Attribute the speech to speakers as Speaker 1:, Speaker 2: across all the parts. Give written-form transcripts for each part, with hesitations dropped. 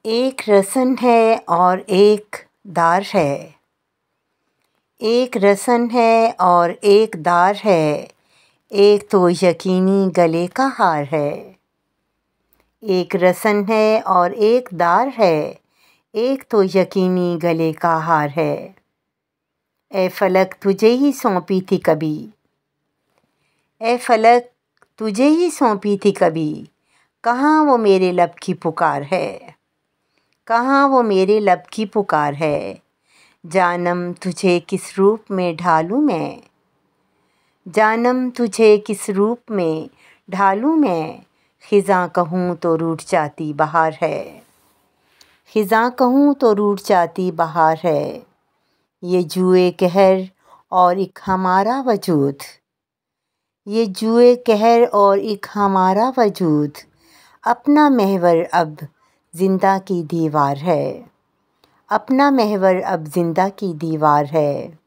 Speaker 1: एक रसन है और एक दार है। एक रसन है और एक दार है। एक तो यकीनी गले का हार है। एक रसन है और एक दार है। एक तो यकीनी गले का हार है। ए फलक तुझे ही सौंपी थी कभी। ए फलक तुझे ही सौंपी थी कभी। कहाँ वो मेरे लब की पुकार है। कहाँ वो मेरे लब की पुकार है। जानम तुझे किस रूप में ढालूं मैं। जानम तुझे किस रूप में ढालूं मैं। खिज़ां कहूँ तो रूठ जाती बहार है। खिज़ां कहूँ तो रूठ जाती बहार है। ये जुए कहर और एक हमारा वजूद। ये जुए कहर और एक हमारा वजूद। अपना महवर अब जिंदा की दीवार है। अपना महवर अब जिंदा की दीवार है।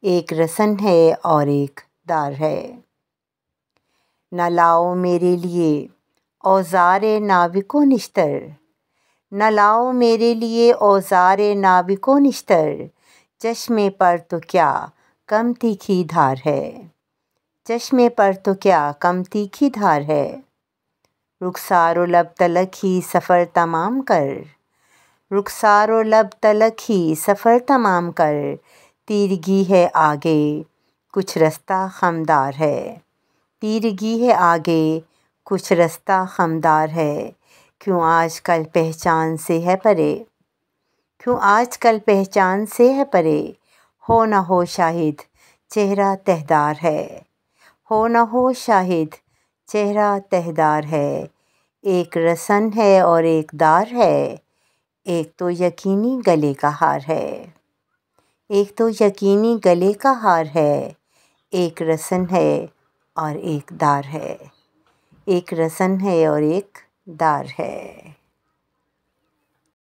Speaker 1: एक रसन है और एक दार है। न लाओ मेरे लिए औज़ारे नाविको निश्तर। न लाओ मेरे लिए औज़ारे नाविको निश्तर। चश्मे पर तो क्या कम तीखी धार है। चश्मे पर तो क्या कम तीखी धार है। रुखसारो लब तलक ही सफ़र तमाम कर। रुखसारो लब तलक ही सफ़र तमाम कर। तीरगी है आगे कुछ रास्ता खमदार है। तीरगी है आगे कुछ रास्ता खमदार है। क्यों आजकल पहचान से है परे। क्यों आजकल पहचान से है परे। हो न हो शाहिद चेहरा तहदार है। हो न हो शाहिद चेहरा तहदार है। एक रसन है और एक दार है। एक तो यकीनी गले का हार है। एक तो यकीनी गले का हार है। एक रसन है और एक दार है। एक रसन है और एक दार है।